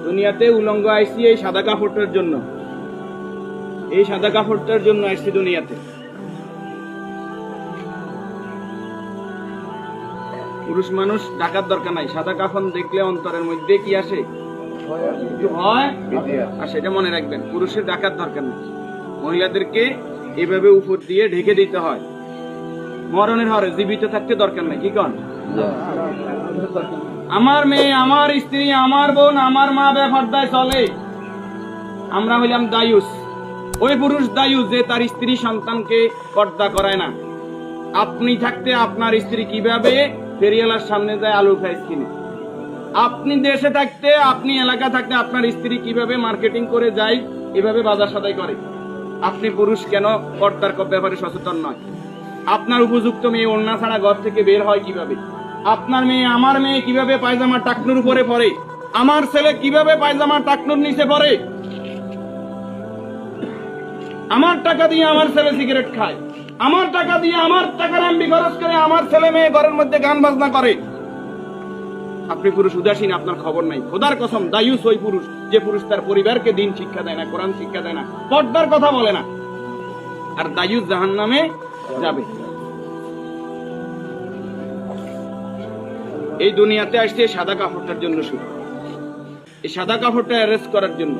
দুনিয়াতে উলঙ্গ আইছি এই সাদা কাপড়টার জন্য, এই সাদা কাপড়টার জন্য আইছি দুনিয়াতে। পুরুষ মানুষ ঢাকার দরকার নাই, সাদা কাফন দেখলে অন্তরের মধ্যে কি আসে, হয়, আর সেটা মনে রাখবেন, পুরুষের ঢাকার দরকার নেই, মহিলাদেরকে এভাবে উপর দিয়ে ঢেকে দিতে হয়। মরণের হারে জীবিত থাকতে দরকার নাই, কি কন? আমার মেয়ে, আমার স্ত্রী, আমার বোন, আমার মা বেপরদায় চলে, আমরা হইলাম দায়ুস। ওই পুরুষ দায়ুস যে তার স্ত্রী সন্তানকে পর্দা করায় না। আপনি থাকতে আপনার স্ত্রী কিভাবে ফেরিয়ালার সামনে যায় আলু ফ্রাইস কিনে, আপনি দেশে থাকতে, আপনি এলাকা থাকতে আপনার স্ত্রী কিভাবে মার্কেটিং করে যায়, এভাবে বাজার সদাই করে, আপনি পুরুষ কেন পর্দার ব্যাপারে সচেতন নয়? আপনার উপযুক্ত মেয়ে ওড়না ছাড়া ঘর থেকে বের হয় কিভাবে? আপনার মেয়ে, আমার মেয়ে কিভাবে পায়জামা টাকনুর উপরে পরে? আমার ছেলে কিভাবে পায়জামা টাকনুর নিচে পরে? আমার টাকা দিয়ে আমার ছেলে সিগারেট খায়, আমার টাকা দিয়ে, আমার টাকার এমবি খরচ করে আমার ছেলে মেয়ে ঘরের মধ্যে গান বাজনা করে। আপনি পুরুষ উদাসীন, আপনার খবর নাই। খোদার কসম, দায়ুস ওই পুরুষ যে পুরুষ তার পরিবারকে দিন শিক্ষা দেয় না, কোরআন শিক্ষা দেয় না, পর্দার কথা বলে না, আর দায়ুস জাহান্নামে যাবে। এই দুনিয়াতে আসছে সাদা কাপড়টার জন্য, শুধু এই সাদা কাপড়টা অ্যারেস্ট করার জন্য।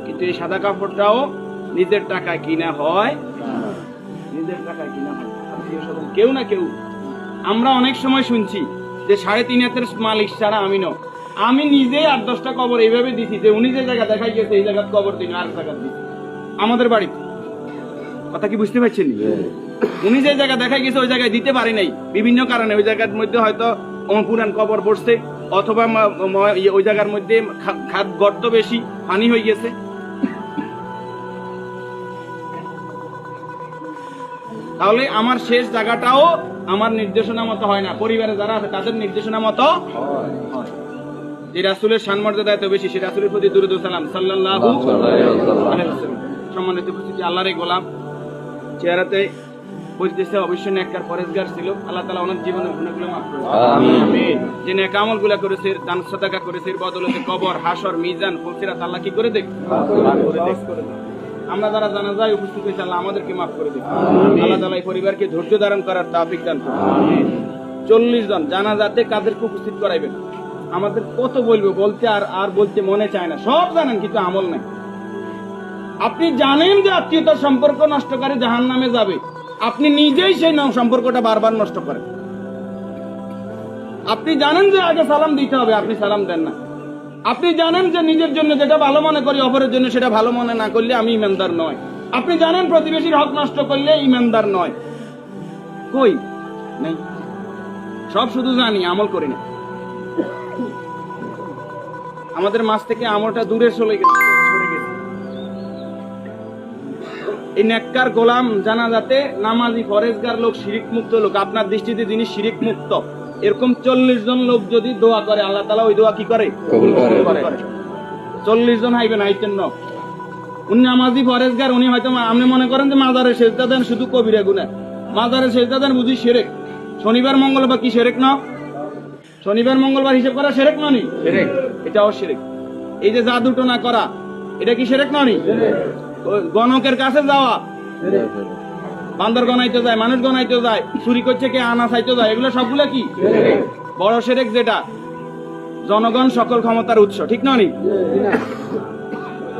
কিন্তু এই সাদা কাপড়টাও নিজের টাকায় কিনা হয়, নিজের টাকায় কিনা হয়। কেউ না কেউ, আমরা অনেক সময় শুনছি যে 3.5 হাতের মালিক ছাড়া আমি ন, আমি নিজে 8-10টা কবর এইভাবে দিছি যে উনি যে জায়গা দেখাই গেছে এই জায়গায় কবর দিন, আর জায়গা দিচ্ছি আমাদের বাড়িতে। কথা কি বুঝতে পারছেন? উনি যে জায়গা দেখাই গেছে ওই জায়গায় দিতে পারি নাই বিভিন্ন কারণে। ওই জায়গার মধ্যে হয়তো পুরান কবর পড়ছে, অথবা ওই জায়গার মধ্যে খাদ গর্ত বেশি, পানি হয়ে গেছে। তাহলে আমার শেষ জায়গাটাও আমার নির্দেশনা মতো হয় না, পরিবারে যারা আছে তাদের নির্দেশনা মতো হয়। যে রাসূলের শানমর্যাদা এত বেশি, সে রাসূলের প্রতি দুরূদ ও সালাম সাল্লাল্লাহু আলাইহি ওয়াসাল্লাম। সম্মানিত উপস্থিতি, আল্লাহর এই গোলাম চেহারাতে বলতেছে অবশ্যই নেককার পরেজগার ছিল। আল্লাহ তাআলা ওনার জীবনের গুনাহগুলো মাফ করুন, আমিন। যে নেক আমলগুলো করেছে, দান সদকা করেছে, এর বদৌলতে কবর, হাসর, মিজান, ফুলসিরাত আল্লাহ কি করে দেখ, করে দেখ। আমরা যারা জানাজায় উপস্থিত হয়েছি আল্লাহ আমাদেরকে মাফ করে দিন। আল্লাহ তাআলা এই পরিবারকে ধৈর্য ধারণ করার তৌফিক দান করুন। 40 জন জানাজাতে কাদেরকে উপস্থিত করাইবেন? আমাদের কত বলবো, বলতে আর বলতে মনে চায় না। সব জানেন কিন্তু আমল নাই। আপনি জানেন যে আত্মীয়তার সম্পর্ক নষ্টকারী জাহান্নামে যাবে, আপনি নিজেই সেই সম্পর্কটা বারবার নষ্ট করেন। আপনি জানেন যে আগে সালাম দিতে হবে, আপনি সালাম দেন না। আপনি জানেন যে নিজের জন্য যেটা ভালো মনে করি অপরের জন্য সেটা ভালো মনে না করলে আমি ইমানদার নয়। আপনি জানেন প্রতিবেশীর হক নষ্ট করলে ইমানদার নয়। কই নেই, সব শুধু জানি, আমল করি না। আমাদের মাঝ থেকে আমলটা দূরে সরে গেছে। এই নেককার গোলাম জানাজাতে নামাজি পরেজগার লোক, শিরিক মুক্ত লোক, আপনার দৃষ্টিতে যিনি শিরিক মুক্ত, এরকম 40 জন লোক যদি দোয়া করে আল্লাহ তাআলা ওই দোয়া কি করে? কবুল করে। 40 জন হাইবেন, আইতেন না। উনি নামাজি পরেজগার, উনি হয়তো আপনি মনে করেন যে মাজারে সেজদা দেন শুধু কবিরা গুনাহ, মাজারে সেজদা দেন বুঝি শিরক। শনিবার মঙ্গলবার কি শিরক না? শনিবার মঙ্গলবার হিসাব করা শিরক ননি? শিরক, এটাও শিরক। এই যে জাদু টোনা করা, এটা কি শিরক ননি? গণকের কাছে যাওয়া, বান্দর গনাইতে যায়, মানুষ গনাইতে যায়, চুরি করছে কে, আনা চাইতে যায়, এগুলো সবগুলো কি বড় শিরক। যেটা জনগণ সকল ক্ষমতার উৎস, ঠিক ননি?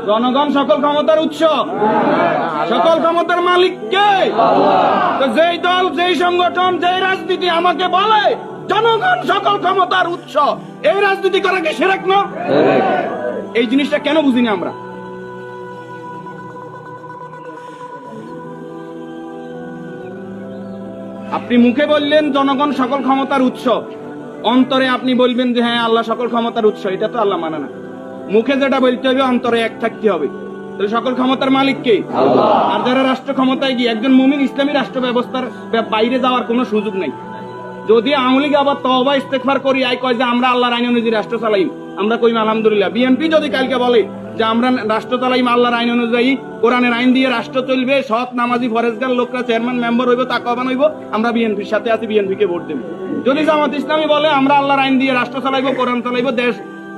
জনগণ সকল ক্ষমতার উৎস, সকল ক্ষমতার মালিক কে? তো যেই দল, যেই সংগঠন, যেই রাজনীতি আমাকে বলে জনগণ সকল ক্ষমতার উৎস, এই রাজনীতি করা কি শিরক না? এই জিনিসটা কেন বুঝিনি আমরা? আপনি মুখে বললেন জনগণ সকল ক্ষমতার উৎস, অন্তরে আপনি বলবেন যে হ্যাঁ আল্লাহ সকল ক্ষমতার উৎস, এটা তো আল্লাহ মানে না। মুখে যেটা বলতে হবে অন্তরে এক থাকতে হবে। তাহলে সকল ক্ষমতার মালিক কে? আল্লাহ। আর যারা রাষ্ট্র ক্ষমতায় গিয়ে, একজন মুমিন ইসলামী রাষ্ট্র ব্যবস্থার বাইরে যাওয়ার কোনো সুযোগ নাই। যদি আওয়ামী লীগ আবার তওবা ইস্তেগফার করি আই কয় যে আমরা আল্লাহর আইন অনুযায়ী রাষ্ট্র চালাইম, আমরা কইম আলহামদুলিল্লাহ। বিএনপি যদি কালকে বলে যে আমরা রাষ্ট্র চালাইম আল্লাহর আইন অনুযায়ী, কোরআনের আইন দিয়ে রাষ্ট্র চলবে, সৎ নামাজি ফরেজগার লোকরা চেয়ারম্যান মেম্বার হইব, তাকওয়াবান হইব, আমরা বিএনপির সাথে আছি, বিএনপি কে ভোট দেব। যদি জামাত ইসলামী বলে আমরা আল্লাহর আইন দিয়ে রাষ্ট্র চালাইবো, কোরআন চালাইবো, দেশ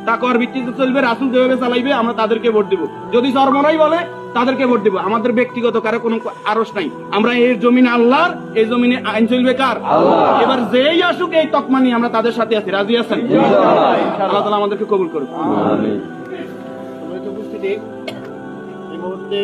তাকওয়ার ভিত্তিতে চলবে, রাসূল যেভাবে চালাইবে আমরা তাদেরকে ভোট দিব। যদি চরমরাই বলে তাদেরকে ভোট দিব। আমাদের ব্যক্তিগত কারো কোনো আরস নাই। আমরা এই জমিন আল্লাহর, এই জমিনে আইন চলবে কার? আল্লাহ। এবার যেই আসুক এই তকমা নিয়ে আমরা তাদের সাথে আছি। রাজি আছেন? আল্লাহ তাআলা আমাদেরকে কবুল করুন। আমিন। এই মুহূর্তে